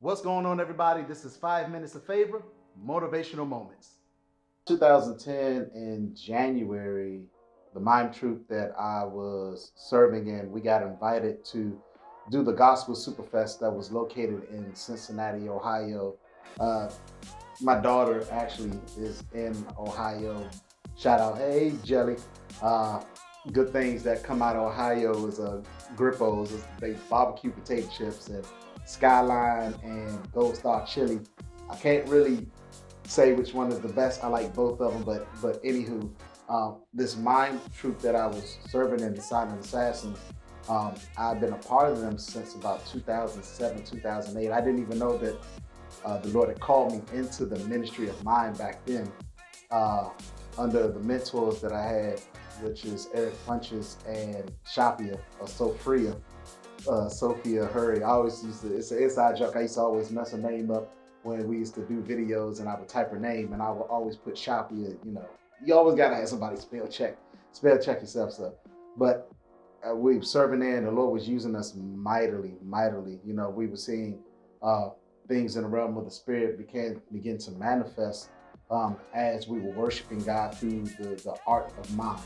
What's going on, everybody? This is 5 Minutes of Favor, Motivational Moments. 2010 in January, the mime troupe that I was serving in, we got invited to do the Gospel Superfest that was located in Cincinnati, Ohio. Uh, my daughter actually is in Ohio. Shout out, hey Jelly. Uh, Good things that come out of Ohio is Grippos, they barbecue potato chips and Skyline and Gold Star chili. I can't really say which one is the best. I like both of them, but anywho, this mime troupe that I was serving in, the Silent Assassins, I've been a part of them since about 2007, 2008. I didn't even know that the Lord had called me into the ministry of mime back then, uh, under the mentors that I had, which is Eric Funches and Shapia or Sophia Hurry. I always used to, it's an inside joke. I used to always mess her name up when we used to do videos and I would type her name and I would always put Shapia, you always got to have somebody spell check yourself. So, but we were serving there and the Lord was using us mightily, mightily. We were seeing things in the realm of the spirit begin to manifest as we were worshiping God through the art of mime.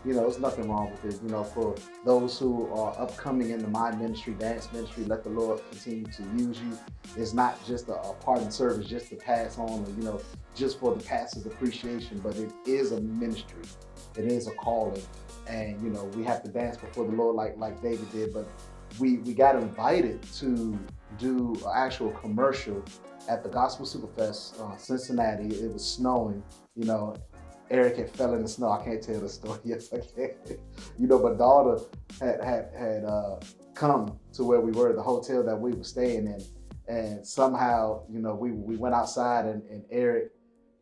There's nothing wrong with it. For those who are upcoming in the mime ministry, dance ministry, let the Lord continue to use you. It's not just a pardon service just to pass on or, just for the pastor's appreciation, but it is a ministry. It is a calling. And, we have to dance before the Lord like David did. But we got invited to do an actual commercial at the Gospel Superfest, Cincinnati. It was snowing, Eric had fell in the snow. I can't tell the story. Yes, I can. But daughter had come to where we were, the hotel that we were staying in. And somehow, we went outside and Eric,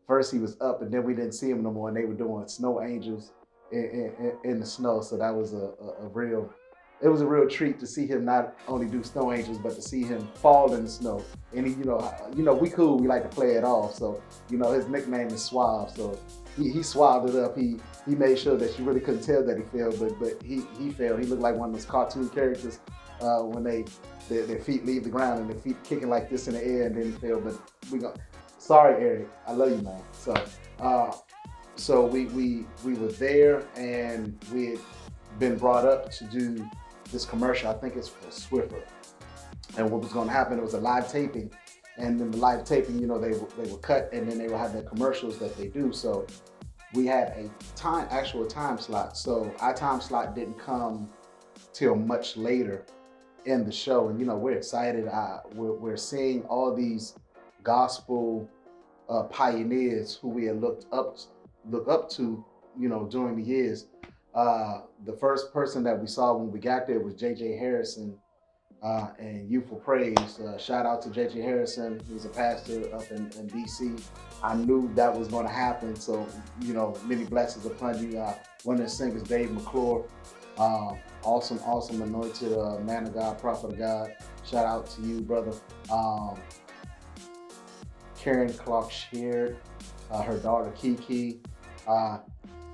first he was up and then we didn't see him no more. And they were doing snow angels in the snow. So that was it was a real treat to see him not only do snow angels, but to see him fall in the snow. And he, we cool. We like to play it off. So, his nickname is Suave. So he swallowed it up. He made sure that you really couldn't tell that he fell, but he fell. He looked like one of those cartoon characters when their feet leave the ground and their feet kicking like this in the air and then he fell. But sorry, Eric. I love you, man. So we were there and we had been brought up to do this commercial. I think it's for Swiffer. And what was going to happen, it was a live taping. And in the live taping, they were cut and then they would have their commercials that they do. So we had a actual time slot. So our time slot didn't come till much later in the show. And, we're excited. We're seeing all these gospel pioneers who we had look up to, during the years. The first person that we saw when we got there was J.J. Harrison and Youthful Praise. Shout out to J.J. Harrison. He's a pastor up in D.C. I knew that was going to happen, so, many blessings upon you. One of the singers, Dave McClure, awesome anointed man of God, prophet of God. Shout out to you, brother. Karen Clark Sheard, her daughter Kiki.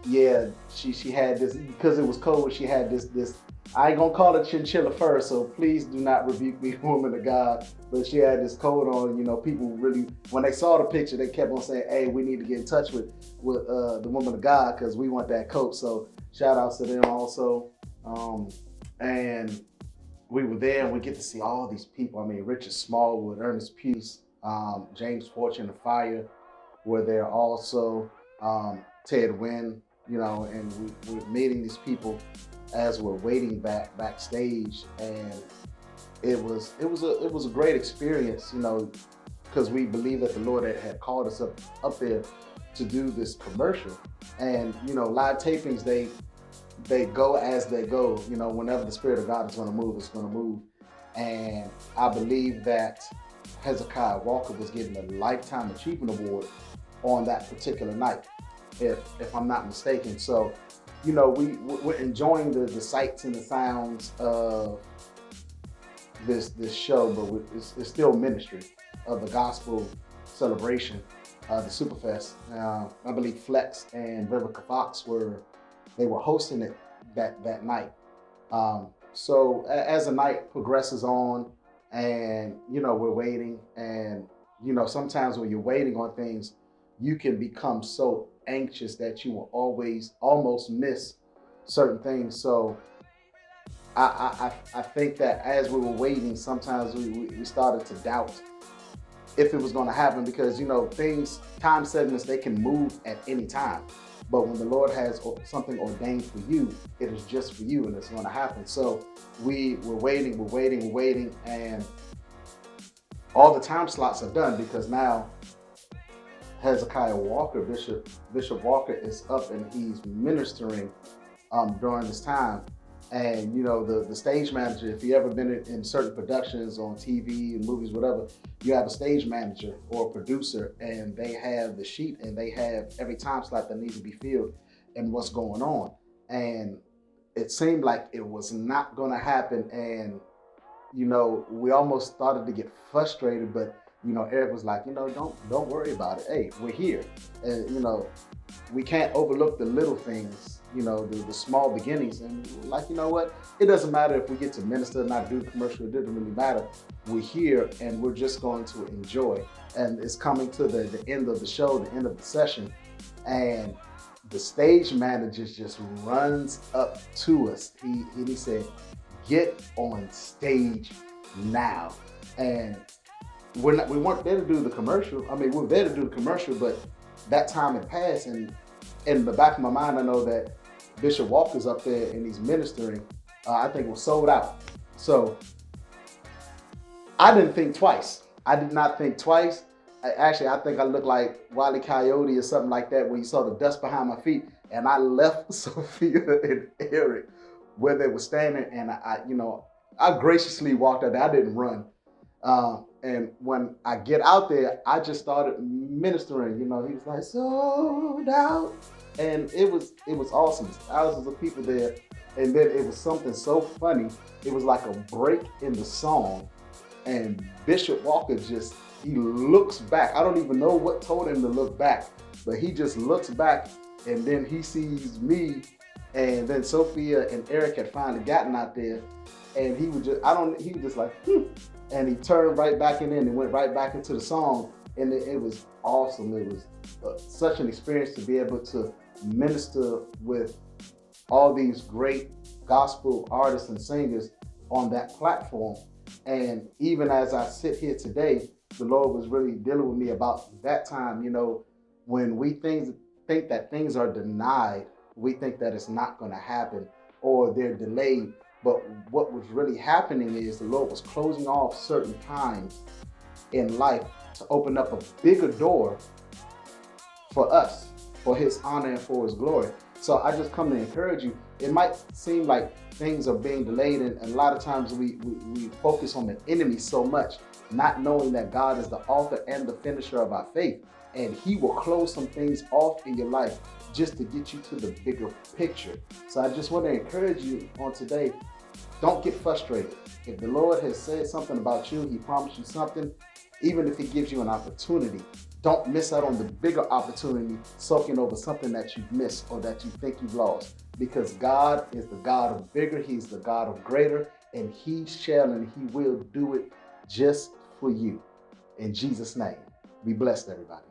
Yeah, she had this, because it was cold, she had this, I ain't gonna call it chinchilla fur, so please do not rebuke me, woman of God, but she had this coat on. People really, when they saw the picture, they kept on saying, hey, we need to get in touch with the woman of God, because we want that coat. So shout outs to them also. And we were there and we get to see all these people. I mean, Richard Smallwood, Ernest Peace, James Fortune the Fire were there also, Ted Wynn, and we're meeting these people as we're waiting backstage, and it was a great experience, because we believe that the Lord had called us up there to do this commercial, and live tapings they go as they go, whenever the Spirit of God is going to move, it's going to move, and I believe that Hezekiah Walker was given a Lifetime Achievement Award on that particular night, if I'm not mistaken. So, we're enjoying the sights and the sounds of this show, but it's still ministry of the gospel celebration, the Superfest. I believe Flex and Vivica Fox were hosting it that night. So as the night progresses on, and we're waiting, and sometimes when you're waiting on things, you can become so anxious that you will always almost miss certain things. So I think that as we were waiting, sometimes we started to doubt if it was going to happen, because things, time segments, they can move at any time. But when the Lord has something ordained for you, it is just for you, and it's going to happen. So we're waiting, we're waiting, and all the time slots are done, because now Hezekiah Walker, Bishop Walker, is up and he's ministering during this time. And the stage manager, if you ever been in certain productions on TV and movies, whatever, you have a stage manager or a producer, and they have the sheet and they have every time slot that needs to be filled and what's going on. And it seemed like it was not going to happen, and we almost started to get frustrated. But Eric was like, don't worry about it. Hey, we're here, and we can't overlook the little things, the small beginnings. And like, what? It doesn't matter if we get to minister and not do the commercial. It doesn't really matter. We're here, and we're just going to enjoy. And it's coming to the end of the show, the end of the session, and the stage manager just runs up to us. He said, "Get on stage now." And we weren't there to do the commercial. I mean, we were there to do the commercial, but that time had passed, and in the back of my mind, I know that Bishop Walker's up there and he's ministering. I think it was sold out. So I didn't think twice. I did not think twice. I think I looked like Wile E. Coyote or something like that, when you saw the dust behind my feet. And I left Sophia and Eric where they were standing, and I graciously walked out there. I didn't run. And when I get out there, I just started ministering. He was like, "Sold out," and it was awesome. Thousands of people there, and then it was something so funny. It was like a break in the song, and Bishop Walker he looks back. I don't even know what told him to look back, but he just looks back, and then he sees me, and then Sophia and Eric had finally gotten out there, and he was just like, and he turned right back in and went right back into the song, and it was awesome. It was such an experience to be able to minister with all these great gospel artists and singers on that platform. And even as I sit here today, the Lord was really dealing with me about that time. When we think that things are denied, we think that it's not going to happen, or they're delayed. But what was really happening is the Lord was closing off certain times in life to open up a bigger door for us, for His honor and for His glory. So I just come to encourage you. It might seem like things are being delayed, and a lot of times we focus on the enemy so much, not knowing that God is the author and the finisher of our faith, and He will close some things off in your life just to get you to the bigger picture. So I just want to encourage you on today, don't get frustrated. If the Lord has said something about you, He promised you something, even if He gives you an opportunity, don't miss out on the bigger opportunity soaking over something that you've missed or that you think you've lost. Because God is the God of bigger, He's the God of greater, and He shall and He will do it just for you. In Jesus' name, be blessed, everybody.